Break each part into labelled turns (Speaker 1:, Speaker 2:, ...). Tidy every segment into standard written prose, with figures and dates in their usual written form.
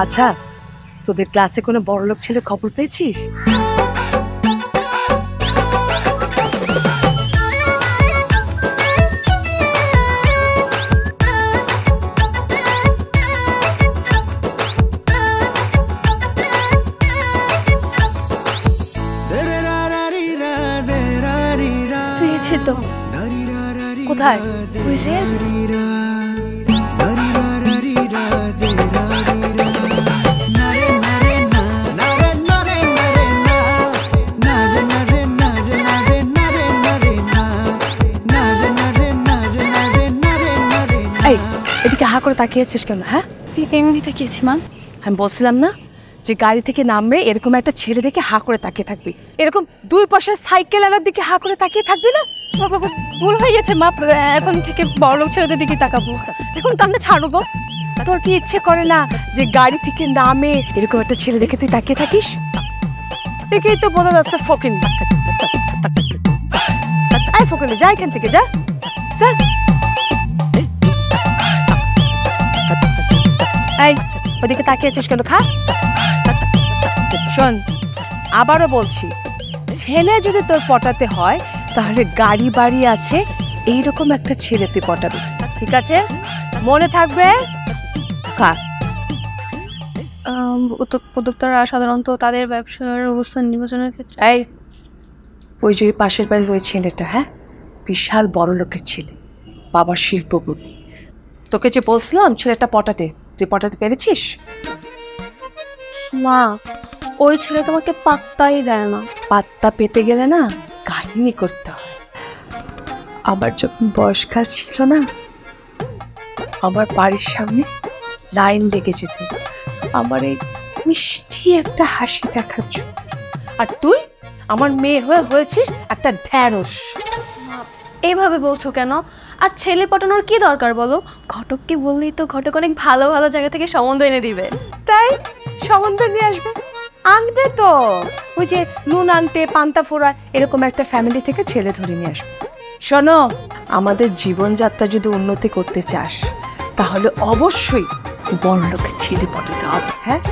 Speaker 1: আচ্ছা, তোদের ক্লাসে কোনো বড়লোক ছেলে খবর পেয়েছিস?
Speaker 2: পেয়েছি তো।
Speaker 1: কোথায়? এদিকে হা করে তাকিয়েছিস কেন? হ্যাঁ,
Speaker 2: এমনি তাকিয়েছি মা।
Speaker 1: আমি বলছিলাম না যে গাড়ি থেকে নামবে এরকম একটা ছেলে দেখে হা করে তাকিয়ে থাকবি, এরকম দুই পাশে সাইকেল আলার দিকে হা করে তাকিয়ে থাকবি না।
Speaker 2: ভুল হয়ে গেছে মা, এখন থেকে বড়লোক ছেলেদের দিকে তাকাবো। এখন কান্না ছাড়ো গো।
Speaker 1: তোর কি ইচ্ছে করে না যে গাড়ি থেকে নামে এরকম একটা ছেলে দেখে তুই তাকিয়ে থাকিস? দেখেই তো বোঝা যাচ্ছে ফকিন। আয় ফকিনে, যা এখান থেকে, যা যা। এই ওদিকে তাকিয়েছিস কেন? খা। শোন, আবারও বলছি, ছেলে যদি তোর পটাতে হয় তাহলে গাড়ি বাড়ি আছে এইরকম একটা ছেলে তুই পটাবি, ঠিক আছে? মনে থাকবে। খা।
Speaker 2: উদ্যোক্তারা সাধারণত তাদের ব্যবসার অবস্থান নির্বাচনের ক্ষেত্রে
Speaker 1: এই ওই যে পাশের বাড়ির ওই ছেলেটা, হ্যাঁ, বিশাল বড় লোকের ছেলে, বাবার শিল্পপতি। তোকে যে বলছিলাম ছেলেটা পটাতে, তুই পটাতে পেরেছিস?
Speaker 2: মা, ওই ছেলে তোমাকে পাত্তাই দেয় না।
Speaker 1: পাত্তা পেতে গেলে না কাহিনী করতে হয়। আবার যখন বয়সকাল ছিল না, আমার বাড়ির সামনে লাইন লেগে যেত আমার এই মিষ্টি একটা হাসি দেখার জন্য। আর তুই আমার মেয়ে হয়েছিস একটা ঢ্যাঁড়স।
Speaker 2: এইভাবে বলছো কেন? আর ছেলে পটানোর কি দরকার বলো? ঘটককে বললেই তো ঘটক অনেক ভালো ভালো জায়গা থেকে সম্বন্ধ এনে দিবে।
Speaker 1: তাই সম্বন্ধ নিয়ে আসবে? আনবে তো। ওই যে নুন আনতে পান্তা ফোড়া এরকম একটা ফ্যামিলি থেকে ছেলে ধরে নিয়ে আসবে। শোনো, আমাদের জীবনযাত্রা যদি উন্নতি করতে চাস তাহলে অবশ্যই বড় লোকের ছেলে পটাতে হবে, হ্যাঁ?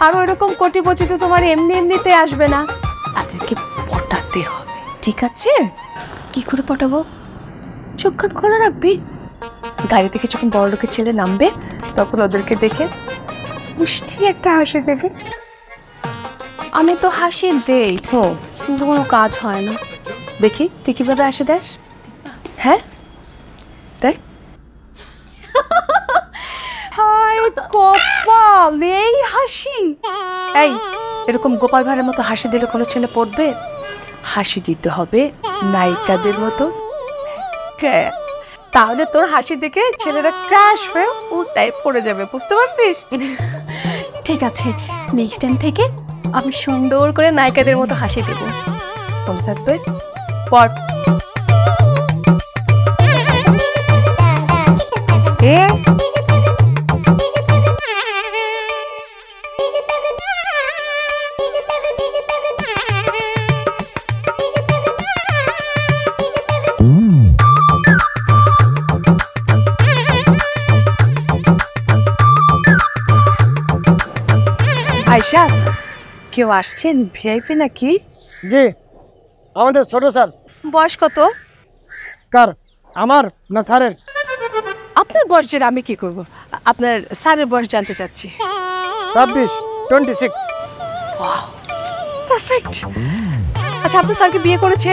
Speaker 1: আর ওইরকম কোটিপতি তো তোমার এমনি এমনিতে আসবে না, তাদেরকে পটাতে হবে, ঠিক আছে?
Speaker 2: কি করে পটাবো?
Speaker 1: চোখ কান খোলা রাখবি। গাড়ি থেকে যখন বড় লোকের ছেলে নামবে তখন ওদেরকে দেখে মিষ্টি একটা হাসি দেবে।
Speaker 2: আমি তো হাসি দেই, কিন্তু কোনো কাজ হয় না।
Speaker 1: দেখি তুই কিভাবে হাসি দেস। হ্যাঁ, দেখ। হায় কপাল, এই হাসি! এই এরকম গোপাল ভাঁড়ের মতো হাসি দিলে কোনো ছেলে পড়বে? হাসি দিতে হবে নায়িকাদের মতো, তাহলে তোর হাসি দেখে ছেলেরা ক্র্যাশ হয়ে উল্টায় পড়ে যাবে, বুঝতে পারছিস?
Speaker 2: ঠিক আছে, নেক্সট টাইম থেকে আমি সুন্দর করে নায়িকাদের মতো হাসি দেবো।
Speaker 1: মনে থাকবে। পর আয়শা, কেউ আসছেন? ভিআইপি নাকি?
Speaker 3: জি, আমাদের ছোট স্যার।
Speaker 1: বয়স কত?
Speaker 3: কার, আমার না স্যারের?
Speaker 1: আপনার বয়স জেনে আমি কি করব? আপনার স্যারের বয়স জানতে চাচ্ছি।
Speaker 3: 26।
Speaker 1: পারফেক্ট। আচ্ছা, আপনার স্যারকে বিয়ে করেছে?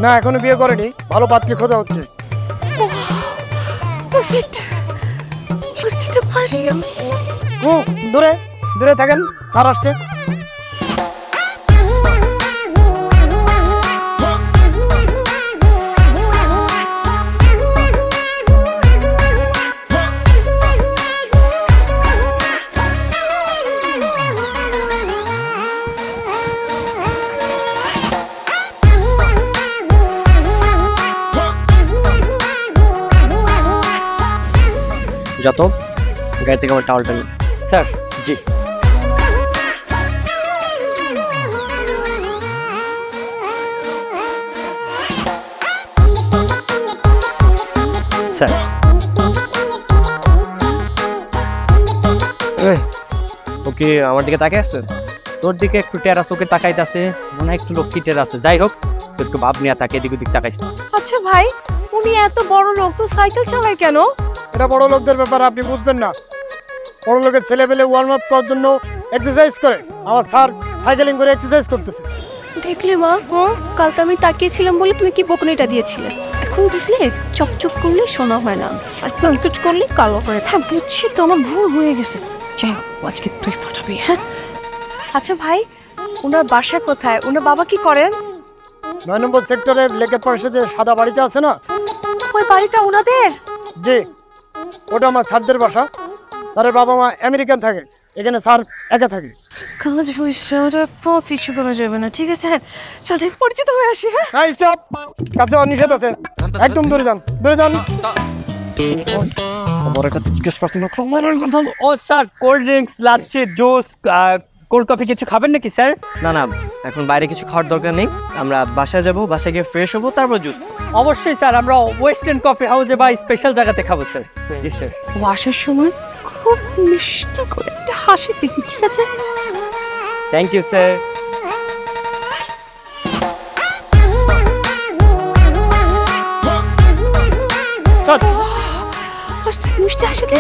Speaker 3: না, এখনো বিয়ে করেনি, ভালো পাত্রী খোঁজা হচ্ছে।
Speaker 1: পারফেক্ট। বুঝতে পারি।
Speaker 3: দূরে দূরে থাকেন, স্যার আসছে। যত গাড়ি থেকে আমার টাওয়ালটা নিয়ে। স্যার। জি স্যার। কি আমার দিকে তাকাই আছে? তোর দিকে একটু টেরা চোখে তাকাইতেছে, মনে হয় একটু লক্ষ্মী টেরা আছে। যাই হোক, তোর একটু ভাব নিয়ে তাকে এদিক ওদিক তাকাইছে।
Speaker 1: আচ্ছা ভাই, উনি এত বড় লোক তো সাইকেল চালায় কেন?
Speaker 4: এটা বড় লোকদের ব্যাপার, আপনি বুঝবেন না। বড় লোকের ছেলে পেলে ওয়ার্ম আপ করার জন্য এক্সারসাইজ করে। আমার স্যার সাইকেলিং করে এক্সারসাইজ করতেছে।
Speaker 2: দেখলে মা, কালকে আমি তাকিয়েছিলাম বলে তুমি কি বকুনিটা দিয়েছিলে, এখন দিছিলে চকচক করলে সোনা হয় না, আর কলকুচ করলে কালো হয়।
Speaker 1: হ্যাঁ বুঝছি তো, আমার ভুল হয়ে গেছে। যাই হোক, আজকে তুই ফাটাবি। হ্যাঁ আচ্ছা ভাই, ওনার বাসা কোথায়? ওনার বাবা কি করেন?
Speaker 4: 9 নম্বর সেক্টরে লেকের পাশে যে সাদা বাড়িটা আছে না,
Speaker 1: ওই বাড়িটা ওনাদের?
Speaker 4: জি, ওটা আমার স্যারদের বাসা। স্যারের বাবা মা আমেরিকান থাকে, এখানে স্যার একা থাকে।
Speaker 1: কাজ হয়েছে, ওটা পিছু করা যাবে না। ঠিক আছে, হ্যাঁ চল যাই, পরিচিত হয়ে আসি। হ্যাঁ
Speaker 4: হ্যাঁ স্টপ, কাছে নিষেধ আছে, একদম দূরে যান, দূরে যান।
Speaker 3: ও sir, cold drinks, lassi, juice, cold coffee কিছু খাবেন নাকি স্যার? না না, এখন বাইরে কিছু খাওয়ার দরকার নেই। আমরা বাসায় যাব, বাসায় গিয়ে ফ্রেশ হবো, তারপর জুস। অবশ্যই স্যার, আমরা ওয়েস্টার্ন কফি হাউসে বা স্পেশাল জায়গাতে খাবো স্যার। জি স্যার।
Speaker 1: ও আসার সময় খুব মিষ্টি করে একটা হাসি দিবি, ঠিক আছে?
Speaker 3: Thank you sir.
Speaker 1: হাসতে মিষ্টি হাসি দে।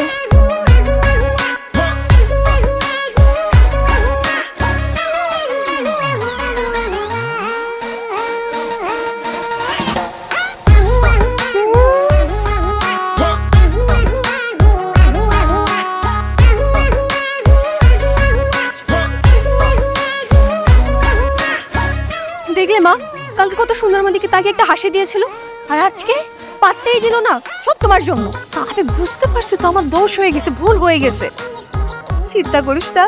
Speaker 2: দেখলে মা, কালকে কত সুন্দর আমাদেরকে তাকে একটা হাসি দিয়েছিল, আর আজকে পাত্তেই দিল না। সব তোমার জন্য।
Speaker 1: আমি বুঝতে পারছি তো, আমার দোষ হয়ে গেছে, ভুল হয়ে গেছে। চিন্তা করিস না,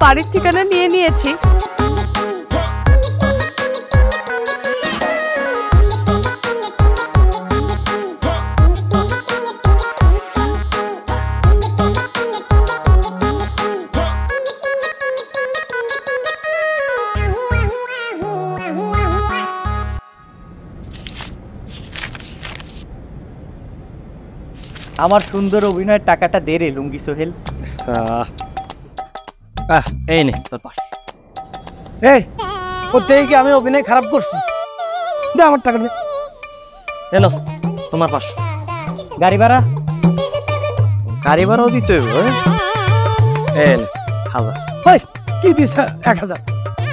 Speaker 1: বাড়ির ঠিকানা নিয়ে নিয়েছি।
Speaker 5: আমার সুন্দর অভিনয়ের টাকাটা দে রে লুঙ্গি সোহেল।
Speaker 3: এই নে তোর পাশ।
Speaker 4: এই ওতেই কি আমি অভিনয় খারাপ করছি? দে আমার টাকা দে।
Speaker 3: এলো তোমার পাশ।
Speaker 5: গাড়ি ভাড়া?
Speaker 3: গাড়ি ভাড়াও দিতে হবে। এই নে 1000।
Speaker 4: ওই কি দিস 1000?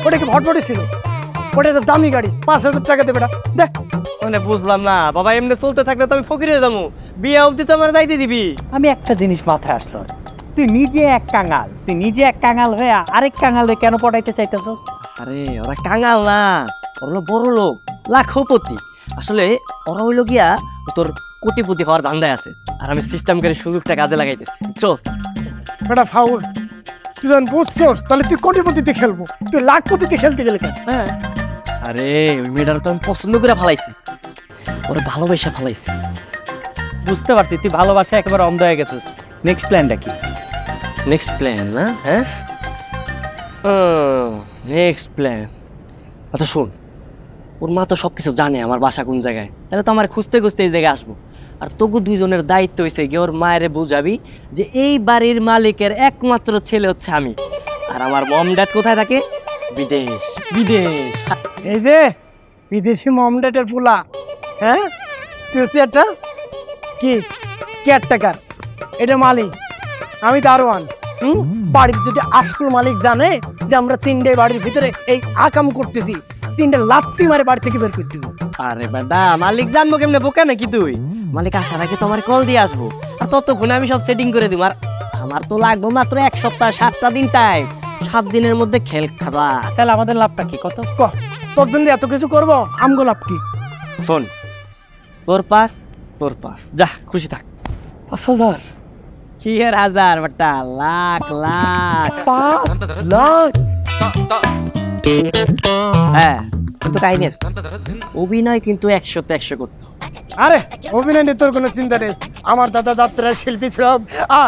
Speaker 4: ওটা কি ভটভটি ছিল? ওটা তো দামি গাড়ি, 5000 টাকা দেবে। দেখ
Speaker 3: মানে বুঝলাম না বাবা, এমনি চলতে থাকলে তো আমি ফকিরে যাবো। বিয়ে অবধি তো আমার যাইতে দিবি।
Speaker 5: আমি একটা জিনিস মাথায় আসলো, তুই নিজে এক কাঙাল হয়ে আরেক কাঙালে কেন পড়াইতে চাইতেছ?
Speaker 3: আরে ওরা কাঙাল না, ওরা হলো বড় লোক, লাখপতি। আসলে ওরা হইলো গিয়া তোর কোটিপতি হওয়ার ধান্দায় আছে, আর আমি সিস্টেম করে সুযোগটা কাজে লাগাইতেছি। চল
Speaker 4: এটা ফাউল। তুই যখন বুঝছস তাহলে তুই কোটিপতিতে খেলবো, তুই লাখপতিতে খেলতে গেলে কেন? হ্যাঁ
Speaker 3: আরে ওই মেয়েটার তো আমি পছন্দ করে ফালাইছি, ওরা ভালোবাসা ফালাইছি।
Speaker 5: বুঝতে পারছি তুই ভালোবাসা একেবারে অন্ধ হয়ে গেছিস। নেক্সট প্ল্যানটা কি?
Speaker 3: নেক্সট প্ল্যান না? হ্যাঁ নেক্সট প্ল্যান। আচ্ছা শোন, ওর মা তো সব কিছু জানে আমার বাসা কোন জায়গায়, তাহলে তো আমার খুঁজতে খুঁজতে এই জায়গায় আসবো। আর তোকে দুইজনের দায়িত্ব হয়েছে গিয়ে ওর মায়েরে বুঝাবি যে এই বাড়ির মালিকের একমাত্র ছেলে হচ্ছে আমি, আর আমার মম ড্যাড কোথায় থাকে? বিদেশ। বিদেশ
Speaker 4: এই যে বিদেশি মমডেটের পোলা। হ্যাঁ তুই হচ্ছে একটা কি কেয়ারটেকার, এটা মালিক, আমি দারোয়ান। বাড়ির যদি আসল মালিক জানে যে আমরা 3টে বাড়ির ভিতরে এই আকাম করতেছি, 3টে লাত্তি মারে বাড়ি থেকে বের করে দিব।
Speaker 3: আরে বেটা, মালিক জানবো কেমনে? বোকা নাকি তুই? মালিক আসার আগে তোমার কল দিয়ে আসবো, আর ততক্ষণে আমি সব সেটিং করে দিব। আর আমার তো লাগবে মাত্র 1 সপ্তাহ, 7টা দিন টাইম। 7 দিনের মধ্যে খেল খাবা।
Speaker 5: তাহলে আমাদের লাভটা কি? কত?
Speaker 4: তোর জন্য এত কিছু করবো, আমগো লাভ কি?
Speaker 3: শোন, তোর পাস, যা খুশি থাক।
Speaker 4: 5000?
Speaker 3: কি এর হাজার বেটা, লাখ লাখ।
Speaker 4: 5 লাখ?
Speaker 3: হ্যাঁ কিন্তু কাহিনী আছে, অভিনয় কিন্তু 100তে 100 করতে হবে।
Speaker 4: আরে অভিনয় নিয়ে তোর কোনো চিন্তা নেই, আমার দাদা যাত্রার শিল্পী ছিল,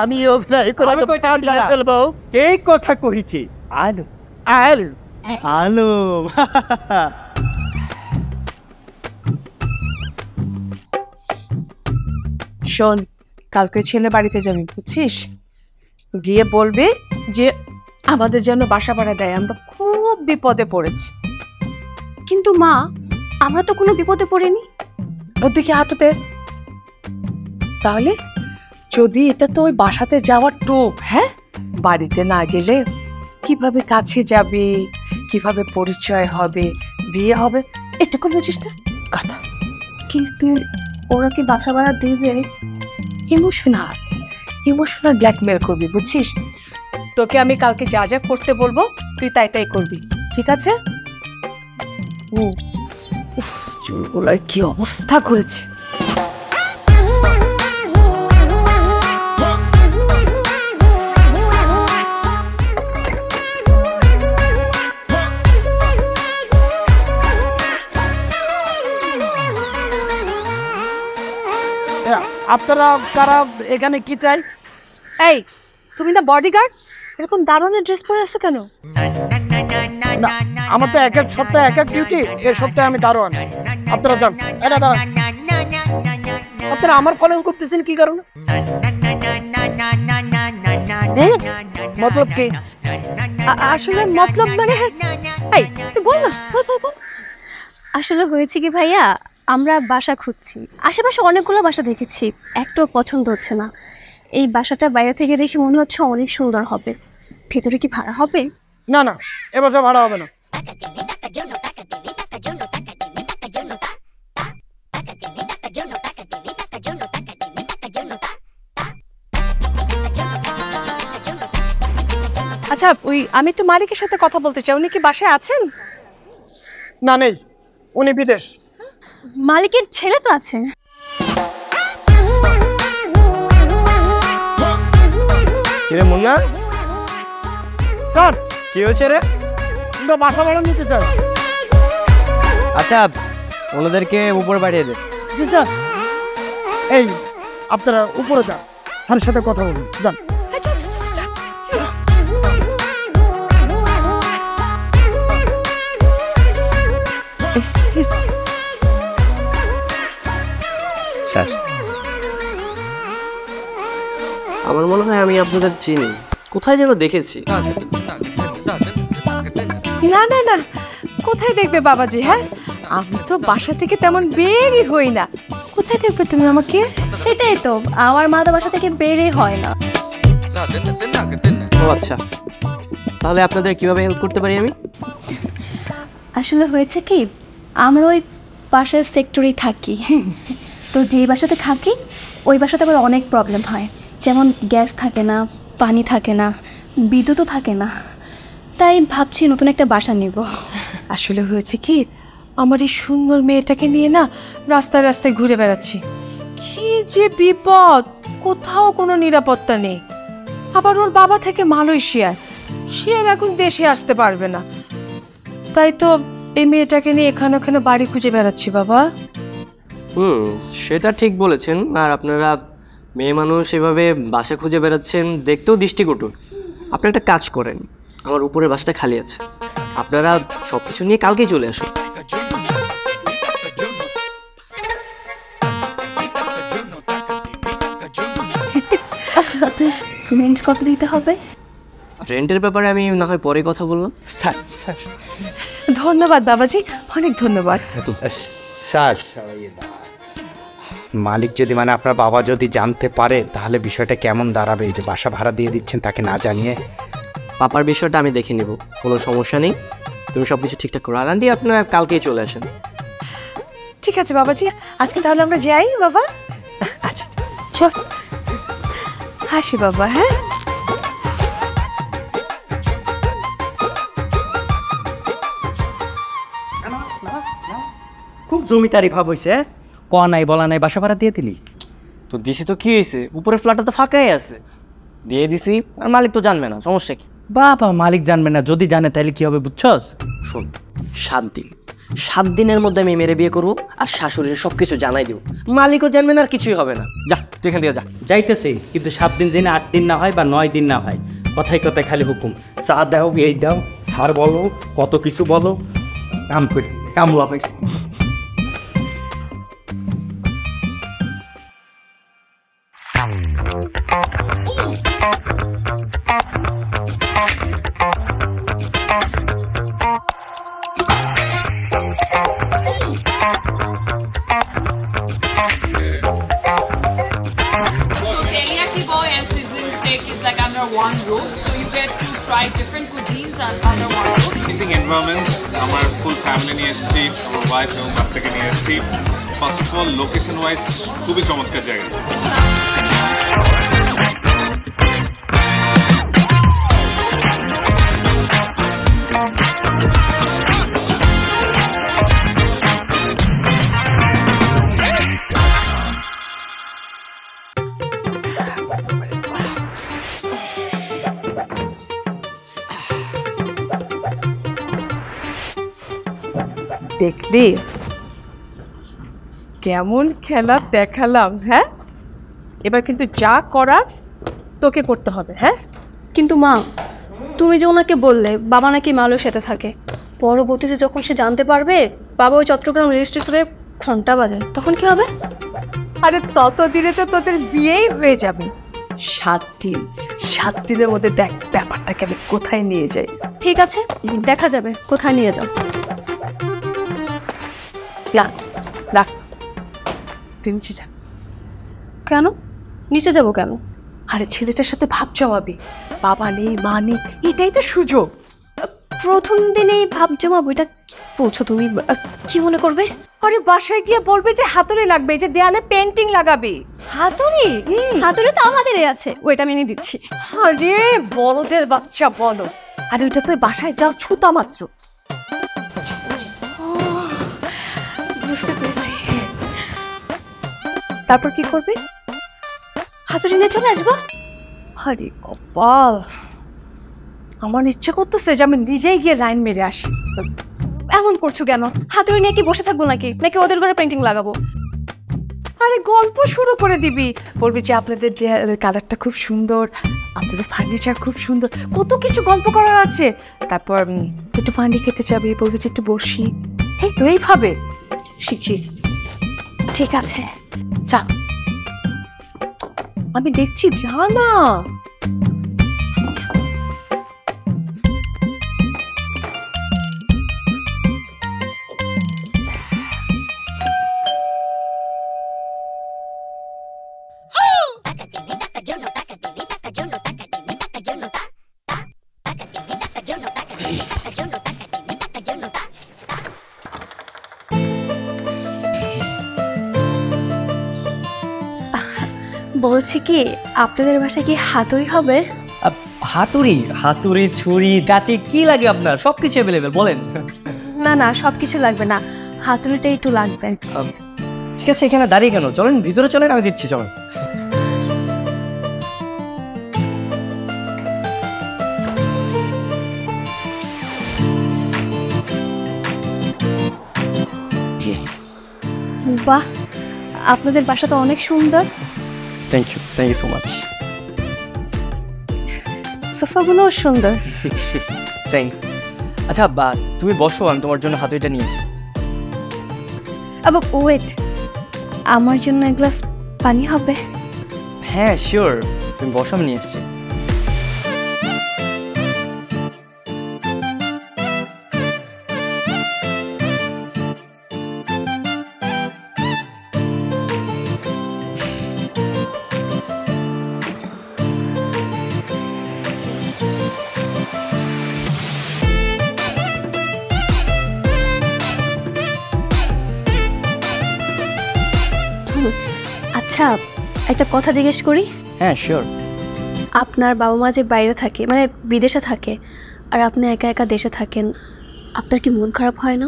Speaker 4: আমি অভিনয় করে তো পাল্টায় ফেলবো।
Speaker 5: এই কথা কইছি। আলো
Speaker 4: আলো
Speaker 5: আলো
Speaker 1: শোন, কালকে ছেলে বাড়িতে যাবি, বুঝছিস? গিয়ে বলবি যে আমাদের যেন বাসা ভাড়া দেয়, আমরা খুব বিপদে পড়েছি।
Speaker 2: কিন্তু মা, আমরা তো কোনো বিপদে পড়িনি।
Speaker 1: ওর দিকে হাঁটুতে, তাহলে যদি এটা তো ওই বাসাতে যাওয়ার টোপ, হ্যাঁ বাড়িতে না গেলে কিভাবে কাছে যাবে, কিভাবে পরিচয় হবে, বিয়ে হবে, এটুকু বুঝিস না কথা।
Speaker 2: কিন্তু ওরা কি বাসা ভাড়া দেবে?
Speaker 1: ইমোশনাল ইমোশনাল ব্ল্যাকমেল করবি, বুঝছিস? তোকে আমি কালকে যা যা করতে বলবো তুই তাই তাই করবি, ঠিক আছে? উফ, চুলগুলোর কি অবস্থা করেছে।
Speaker 4: আপনারা কারা, এখানে কি চাই?
Speaker 1: এই তুমি না বডিগার্ড, এরকম দারুণের ড্রেস পরে আসছো কেন?
Speaker 4: না, আমার তো এক এক সপ্তাহে এক এক ডিউটি। এই সপ্তাহে আমি দারোয়ান। আপনারা যান। এটা দাঁড়ান, আপনারা আমার কলেজ করতেছেন কি কারণে? মতলব কি?
Speaker 1: আসলে মতলব মানে, এই তুই বল না, বল।
Speaker 2: আসলে হয়েছে কি ভাইয়া, আমরা বাসা খুঁজছি, আশেপাশে অনেকগুলো বাসা দেখেছি, একটাও পছন্দ হচ্ছে না। এই বাসাটা বাইরে থেকে দেখে মনে হচ্ছে অনেক সুন্দর হবে। ভেতরে কি ভাড়া হবে?
Speaker 4: না না, এ বাসা ভাড়া হবে না।
Speaker 1: আচ্ছা, আমি একটু মালিকের সাথে কথা বলতে চাই, উনি কি বাসায় আছেন?
Speaker 4: না, নেই, উনি বিদেশ।
Speaker 2: মালিকের ছেলে তো আছে।
Speaker 3: কিরে মুন্না,
Speaker 4: স্যার
Speaker 3: কি হয়েছে রে?
Speaker 4: আমরা বাসা ভাড়া নিতে চাই।
Speaker 3: আচ্ছা, ওনাদেরকে উপরে পাঠিয়ে দে।
Speaker 4: জি স্যার। এই আপনারা উপরে যান, স্যারের সাথে কথা বলুন, যান।
Speaker 1: চল।
Speaker 3: আমার মনে হয় আমি আপনাদের চিনি, কোথায় যেন দেখেছি।
Speaker 1: না, কোথায় দেখবে বাবাজি? হ্যাঁ, আমি তো বাসা থেকে তেমন বেরই হই না, কোথায় দেখবে তুমি আমাকে?
Speaker 2: সেটাই তো, আমার মা তো বাসা থেকে বেরই হয় না।
Speaker 3: ও আচ্ছা, তাহলে আপনাদের কিভাবে হেল্প করতে পারি আমি?
Speaker 2: আসলে হয়েছে কি, আমরা ওই পাশের সেক্টরেই থাকি। তো যেই বাসাতে থাকি ওই বাসাতে আবার অনেক প্রবলেম হয়, যেমন গ্যাস থাকে না, পানি থাকে না, বিদ্যুৎও থাকে না। তাই ভাবছি নতুন একটা বাসা নেব।
Speaker 1: আসলে হয়েছে কি, আমার এই সুন্দর মেয়েটাকে নিয়ে না রাস্তায় রাস্তায় ঘুরে বেড়াচ্ছি। কি যে বিপদ, কোথাও কোনো নিরাপত্তা নেই। আবার ওর বাবা থেকে মালয়েশিয়ায়, সে এখন দেশে আসতে পারবে না। তাই তো এই মেয়েটাকে নিয়ে এখানে ওখানে বাড়ি খুঁজে বেড়াচ্ছি বাবা।
Speaker 3: সেটা ঠিক বলেছেন। আর আপনারা মেয়ে মানুষ এভাবে বাসা খুঁজে বেড়াচ্ছেন, দেখতেও দৃষ্টিকটু। আপনি একটা কাজ করেন, আমার উপরের বাসাটা খালি আছে, আপনারা সব কিছু নিয়ে কালকেই চলে আসুন।
Speaker 2: পেমেন্ট কত দিতে হবে?
Speaker 3: রেন্টের ব্যাপারে আমি না হয় পরে কথা বললাম।
Speaker 5: স্যার স্যার
Speaker 1: ধন্যবাদ বাবাজি, অনেক ধন্যবাদ।
Speaker 5: স্যার, মালিক যদি মানে আপনার বাবা যদি জানতে পারে তাহলে বিষয়টা কেমন দাঁড়াবে? এই যে বাসা ভাড়া দিয়ে দিচ্ছেন তাকে না জানিয়ে।
Speaker 3: পাপার বিষয়টা আমি দেখে নিব, কোনো সমস্যা নেই। তুমি সব কিছু ঠিকঠাক করো। আর আন্টি, আপনারা কালকেই চলে আসেন।
Speaker 1: ঠিক আছে বাবাজি, আজকে তাহলে আমরা যাই বাবা। আচ্ছা চল, হাসি বাবা। হ্যাঁ,
Speaker 5: খুব জমিদারি ভাব হয়েছে। ক নাই বলা নাই, বাসা ভাড়া দিয়ে দিলি?
Speaker 3: তো দিছি তো কি হয়েছে, উপরের ফ্ল্যাটটা তো ফাঁকাই আছে, দিয়ে দিছি। আর মালিক তো জানবে না, সমস্যা কি?
Speaker 5: বাবা, মালিক জানবে না, যদি জানে তাহলে কি হবে বুঝছস?
Speaker 3: শোন, 7 দিন, 7 দিনের মধ্যে আমি মেরে বিয়ে করবো আর শাশুড়ির সব কিছু জানাই দেবো। মালিকও জানবে না, আর কিছুই হবে না। যা তুই এখান থেকে যা।
Speaker 5: যাইতেছি, কিন্তু 7 দিন দিনে 8 দিন না হয় বা 9 দিন না হয়, কথায় কথায় খালি হুকুম। চা দাও, এই দাও, স্যার বলো, কত কিছু বলো, কাম করি, কামলা পাইছি।
Speaker 6: under one roof. So you get to try different cuisines and under one roof.
Speaker 7: Amazing environment. আমার ফুল ফ্যামিলি নিয়ে এসেছি, আমার ওয়াইফ এবং বাচ্চাকে নিয়ে এসেছি। First of all location wise খুবই চমৎকার জায়গা।
Speaker 1: দেখলি কেমন খেলা দেখালাম? হ্যাঁ, এবার কিন্তু যা করার তোকে করতে হবে। হ্যাঁ,
Speaker 2: কিন্তু মা, তুমি যে ওনাকে বললে বাবা নাকি মালয়েশিয়াতে থাকে, পরবর্তীতে যখন সে জানতে পারবে বাবা ওই চট্টগ্রাম রেজিস্ট্রেশনে ঘন্টা বাজায়, তখন কি হবে?
Speaker 1: আরে ততদিনে তো তোদের বিয়েই হয়ে যাবে। 7 দিন, 7 দিনের মধ্যে দেখ ব্যাপারটাকে আমি কোথায় নিয়ে যাই।
Speaker 2: ঠিক আছে, দেখা যাবে কোথায় নিয়ে যাও।
Speaker 1: না, রাখ, তুই নিচে যা।
Speaker 2: কেন নিচে যাব কেন?
Speaker 1: আরে ছেলেটার সাথে ভাব জমাবি, বাবা নেই মা নেই, এটাই তো সুযোগ।
Speaker 2: প্রথম দিনেই ভাব জমাবো, এটা বলছো তুমি? কি মনে করবে?
Speaker 1: আরে বাসায় গিয়ে বলবে যে হাতুড়ি লাগবে, যে দেয়ালে পেন্টিং লাগাবি।
Speaker 2: হাতুড়ি? হাতুড়ি তো আমাদেরই আছে, ওইটা আমি এনে দিচ্ছি।
Speaker 1: আরে বড়দের বাচ্চা বলো, আরে ওইটা তো বাসায় যাও ছুতা মাত্র।
Speaker 2: বুঝতে পেরেছি।
Speaker 1: তারপর কি করবে?
Speaker 2: হাতুড়ি নিয়ে চলে আসবো।
Speaker 1: আরে কপাল, আমার ইচ্ছে করতেছে যে আমি নিজেই গিয়ে লাইন মেরে আসি।
Speaker 2: এমন করছো কেন? হাতুড়ি নিয়ে কি বসে থাকবো নাকি? নাকি ওদের ঘরে পেন্টিং লাগাবো?
Speaker 1: আরে গল্প শুরু করে দিবি, বলবি যে আপনাদের দেয়ালের কালারটা খুব সুন্দর, আপনাদের ফার্নিচার খুব সুন্দর, কত কিছু গল্প করার আছে। তারপর একটু পানি খেতে যাবি, বলবি যে একটু বসি। এই তো এইভাবে শিখছিস।
Speaker 2: ঠিক আছে,
Speaker 1: যা, আমি দেখছি, যা না।
Speaker 2: বলছি কি, আপনাদের বাসায় কি হাতুড়ি হবে?
Speaker 3: হাতুড়ি, হাতুড়ি, ছুরি, কাঁচি, কি লাগে আপনার? সবকিছু অ্যাভেলেবেল, বলেন।
Speaker 2: না না, সব কিছু লাগবে না, হাতুড়িটা একটু লাগবে।
Speaker 3: ঠিক আছে, এখানে দাঁড়িয়ে কেন? চলেন ভিতরে চলেন, আমি দিচ্ছি, চলেন।
Speaker 2: বাহ, আপনাদের বাসা তো অনেক সুন্দর।
Speaker 3: Thank you so much.
Speaker 2: সোফাগুলোও সুন্দর।
Speaker 3: থ্যাংকস। আচ্ছা তুমি বসো, আমি তোমার জন্য হাতুড়িটা নিয়ে এসি।
Speaker 2: ওয়েট, আমার জন্য এক গ্লাস পানি হবে?
Speaker 3: হ্যাঁ শিওর, তুমি বসো, আমি নিয়ে এসছি।
Speaker 2: আচ্ছা, একটা কথা জিজ্ঞেস করি?
Speaker 3: হ্যাঁ শিওর।
Speaker 2: আপনার বাবা মা যে বাইরে থাকে, মানে বিদেশে থাকে, আর আপনি একা একা দেশে থাকেন, আপনার কি মন খারাপ হয় না?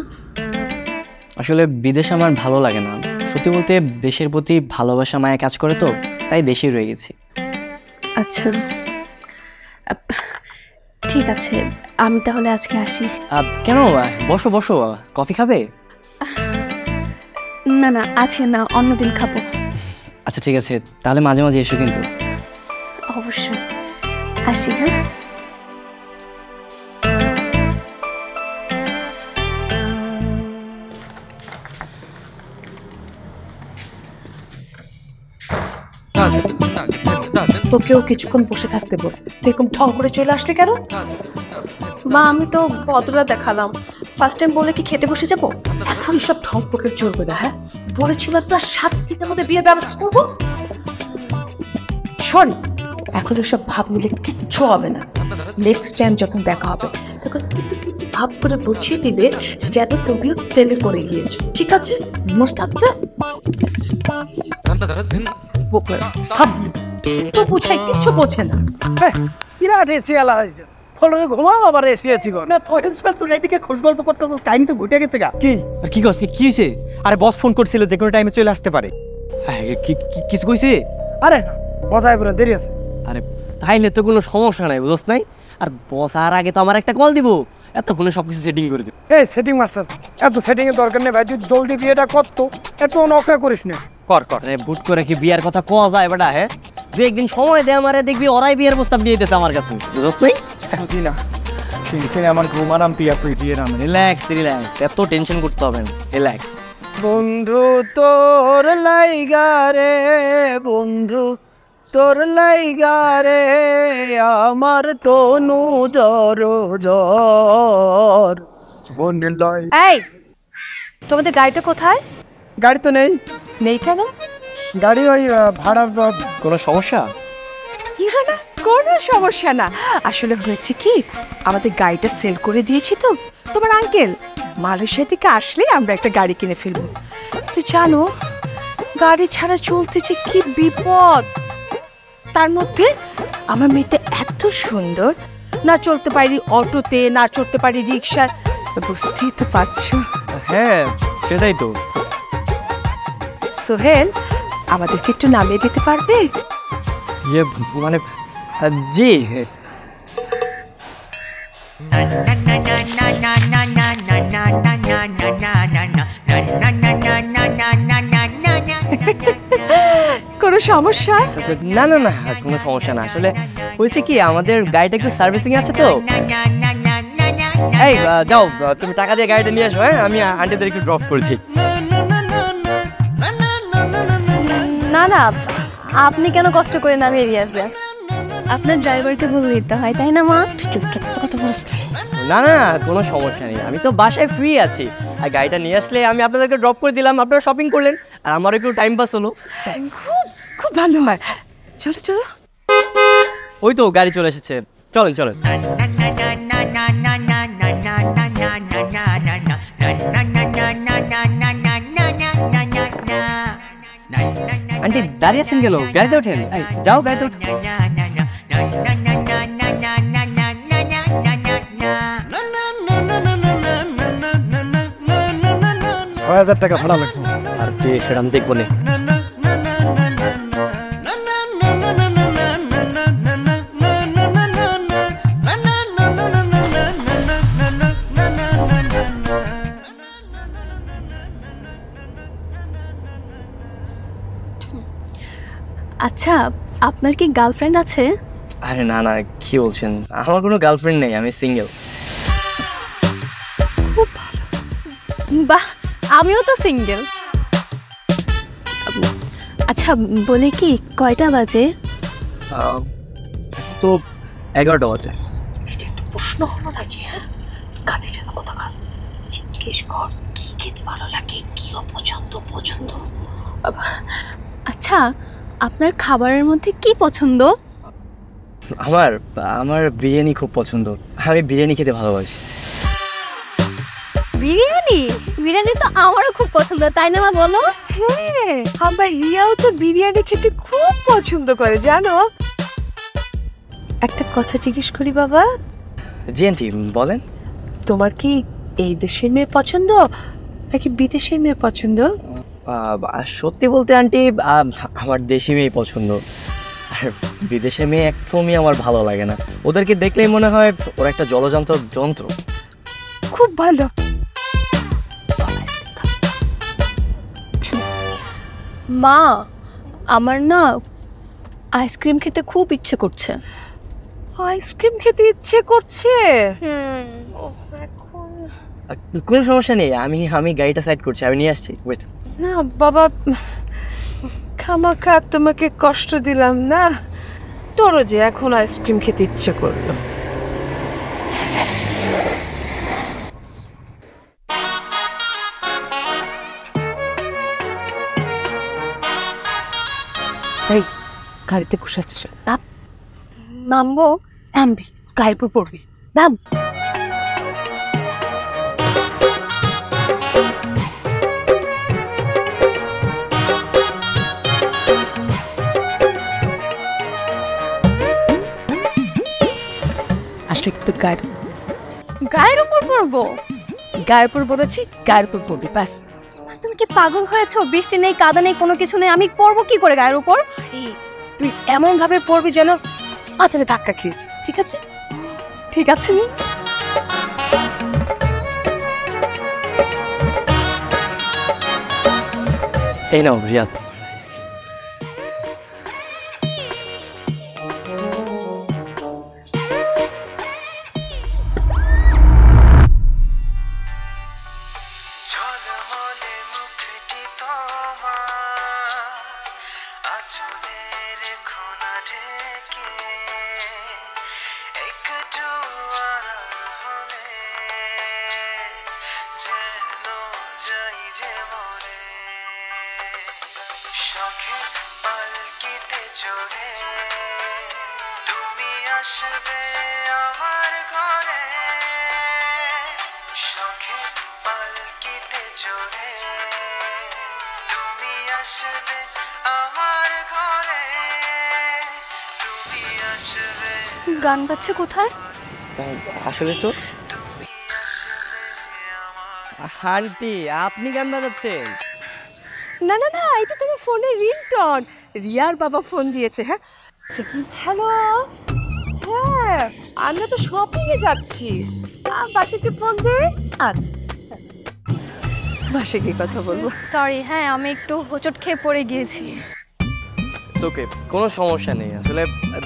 Speaker 3: আসলে বিদেশ আমার ভালো লাগে না, সত্যি বলতে দেশের প্রতি ভালোবাসা মায়া কাজ করে, তো তাই দেশেই রয়ে গেছি।
Speaker 2: আচ্ছা ঠিক আছে, আমি তাহলে আজকে আসি।
Speaker 3: কেন? বসো বসো, কফি খাবে?
Speaker 2: না না, আজকে না, অন্যদিন খাবো।
Speaker 3: আচ্ছা ঠিক আছে, তাহলে মাঝে মাঝে এসো কিন্তু।
Speaker 2: অবশ্যই আসি। হ্যাঁ,
Speaker 1: তোকেও কিছুক্ষণ বসে থাকতে বল, তুই এরকম ঢং করে চলে আসলি কেন?
Speaker 2: মা, আমি তো ভদ্রতা দেখালাম, ফার্স্ট টাইম বলে কি খেতে বসে যাব?
Speaker 1: এখন সব ঢং করলে চলবে না। হ্যাঁ, বলেছিলাম না 7 দিনের মধ্যে বিয়ের ব্যবস্থা করবো। শোন, এখন ওসব ভাব নিলে কিচ্ছু হবে না। নেক্সট টাইম যখন দেখা হবে তখন ভাব করে বুঝিয়ে দিবে যে যেন তুমিও প্রেমে পড়ে গিয়েছো, ঠিক আছে? মনে থাকবে তো বুঝাই কিচ্ছু বোঝে না।
Speaker 4: বিরাট এসি আলা হয়েছে, ফলকে ঘুমাও আবার এসি এসি কর না। তোর এইদিকে খোঁজ গল্প করতে টাইম তো ঘুটে গেছে গা। কি
Speaker 5: আর কি কস, কি হয়েছে? আরে বস ফোন করছিল যে কোনো টাইমে চলে আসতে পারে। কিছু কইছে?
Speaker 4: আরে বসাই পুরো দেরি আছে।
Speaker 3: আরে তাইলে তো কোনো সমস্যা নাই, বুঝছ নাই? আর বস আর আগে তো আমার একটা কল দিব, এতক্ষণে সবকিছু সেটিং করে দিব।
Speaker 4: এই সেটিং মাস্টার, এত সেটিং এর দরকার নেই ভাই, তুই জলদি বিয়েটা কর তো, এত নকরা করিস না।
Speaker 3: কর কর, বুট করে কি বিয়ার কথা কোয়া যায় বেটা? হ্যাঁ, দু একদিন সময় দে আমারে, দেখবি ওরাই বিয়ের প্রস্তাব দিয়ে দিতেছে আমার কাছে, বুঝছ নাই?
Speaker 5: বুঝি না, আমার ঘুম আরাম পিয়া তুই দিয়ে নাম।
Speaker 3: রিল্যাক্স রিল্যাক্স, এত টেনশন করতে হবে না, রিল্যাক্স।
Speaker 4: বন্ধু তোর লাইগা রে, বন্ধু তোর লাইগা রে, আমার তনু জর জর।
Speaker 1: এই, তোমাদের গাড়িটা কোথায়?
Speaker 4: গাড়ি তো নেই।
Speaker 1: নেই কেন?
Speaker 4: গাড়ি ওই ভাড়া।
Speaker 3: কোনো সমস্যা?
Speaker 1: না, কোনো সমস্যা না। আসলে হয়েছে কি, আমাদের গাড়িটা সেল করে দিয়েছি তো তোমার আঙ্কেল মালয়েশিয়া থেকে আসলে আমরা একটা গাড়ি কিনে ফেলবো। তো জানো গাড়ি ছাড়া চলতে যে কি বিপদ। তার মধ্যে আমার মেয়েটা এত সুন্দর, না চলতে পারি অটোতে, না চড়তে পারি রিক্সায়, বুঝতেই তো পারছো।
Speaker 3: হ্যাঁ সেটাই তো।
Speaker 1: সোহেল, আমাদেরকে একটু নামিয়ে দিতে পারবে?
Speaker 3: ইয়ে মানে জি।
Speaker 1: কোনো সমস্যা?
Speaker 3: না না না, কোনো সমস্যা না। আসলে হয়েছে কি, আমাদের গাড়িটা একটু সার্ভিসিং আছে তো। এই যাও, তুমি টাকা দিয়ে গাড়িটা নিয়ে আসো। হ্যাঁ, আমি আন্টিদের একটু ড্রপ করে দিই।
Speaker 2: না না, আপনি কেন কষ্ট করে নামিয়ে দিয়ে আসবেন? আপনার ড্রাইভারকে বলে দিতে হয়, তাই না মা?
Speaker 3: না না, কোনো সমস্যা নেই, আমি তো বাসায় ফ্রি আছি। আর গাড়িটা নিয়ে আসলে আমি আপনাদেরকে ড্রপ করে দিলাম, আপনারা শপিং করলেন, আর আমারও একটু টাইম পাস হলো।
Speaker 1: খুব খুব ভালো হয়। চলো চলো।
Speaker 3: ওই তো গাড়ি চলে এসেছে, চলেন চলেন। আন্টি দাঁড়িয়ে আছেন গেল, গাড়িতে ওঠেন। যাও গাড়িতে ওঠেন।
Speaker 4: ৬,০০০ টাকা ভাড়া লাগবে।
Speaker 3: আর সেটা আমি দেখবো না।
Speaker 2: আচ্ছা, আপনার কি গার্লফ্রেন্ড আছে?
Speaker 3: আরে না না, কি বলছেন, আমার কোনো গার্লফ্রেন্ড নেই, আমি সিঙ্গেল।
Speaker 2: বাহ, আমিও তো সিঙ্গেল। আচ্ছা বলে কি, কয়টা বাজে?
Speaker 3: তো 11টা বাজে।
Speaker 1: এটা একটা প্রশ্ন হলো নাকি? হ্যাঁ, কাজে যেন কোথাকার জিজ্ঞেস কর কি খেতে ভালো লাগে, কি অপছন্দ পছন্দ।
Speaker 2: আচ্ছা, আপনার খাবারের মধ্যে কি পছন্দ?
Speaker 3: আমার আমার বিরিয়ানি খুব পছন্দ, আমি বিরিয়ানি খেতে ভালোবাসি।
Speaker 2: বিরিয়ানি? বিরিয়ানি তো আমারও খুব পছন্দ, তাই না মা বলো?
Speaker 1: হ্যাঁ, আমার রিয়াও তো বিরিয়ানি খেতে খুব পছন্দ করে জানো। একটা কথা জিজ্ঞেস করি বাবা।
Speaker 3: জি আন্টি বলেন।
Speaker 1: তোমার কি এই দেশের মেয়ে পছন্দ নাকি বিদেশের মেয়ে পছন্দ?
Speaker 3: সত্যি বলতে আন্টি, আমার দেশি মেয়ে পছন্দ, আর বিদেশের মেয়ে একদমই আমার ভালো লাগে না। ওদেরকে দেখলেই মনে হয় ওরা একটা জলযন্ত্র যন্ত্র।
Speaker 1: খুব ভালো।
Speaker 2: মা, আমার না আইসক্রিম খেতে খুব ইচ্ছে করছে।
Speaker 1: আইসক্রিম খেতে ইচ্ছে করছে?
Speaker 3: কোনো সমস্যা নেই, আমি গাড়িটা সাইড করছি, আমি নিয়ে আসছি। ওয়েট।
Speaker 1: না বাবা, খামাখা তোমাকে কষ্ট দিলাম না। তোরও যে এখন আইসক্রিম খেতে ইচ্ছে করলো। এই গাড়িতে বসে আছিস না,
Speaker 2: নামবো?
Speaker 1: নামবি, গায়ের উপর পড়বি, নাম। আসলে কিন্তু
Speaker 2: গায়ের উপর পড়বো?
Speaker 1: গায়ের উপর বলেছি, গায়ের উপর পড়বি, ব্যাস।
Speaker 2: তুমি কি পাগল হয়েছো? বৃষ্টি নেই, কাদা নেই, কোনো কিছু নেই, আমি পড়বো কি করে গায়ের উপর?
Speaker 1: তুই এমন ভাবে পড়বি যেন পাথরে ধাক্কা খেয়েছি, ঠিক আছে?
Speaker 2: ঠিক আছে।
Speaker 3: এই নাও রিয়াদ।
Speaker 2: গান বাজছে কোথায়?
Speaker 3: আসলে তো আন্টি আপনি গান বাজাচ্ছেন?
Speaker 1: না না না, এটা তোমার ফোনের রিংটোন। রিয়ার বাবা ফোন দিয়েছে। হ্যাঁ, হ্যালো। হ্যাঁ, আমরা তো শপিংয়ে যাচ্ছি। বাসাকে ফোন দে। আচ্ছা, বাসে কি কথা বলবো?
Speaker 2: সরি, হ্যাঁ আমি একটু হোঁচট খেয়ে পড়ে গিয়েছি।
Speaker 3: ওকে, কোনো সমস্যা নেই। আসলে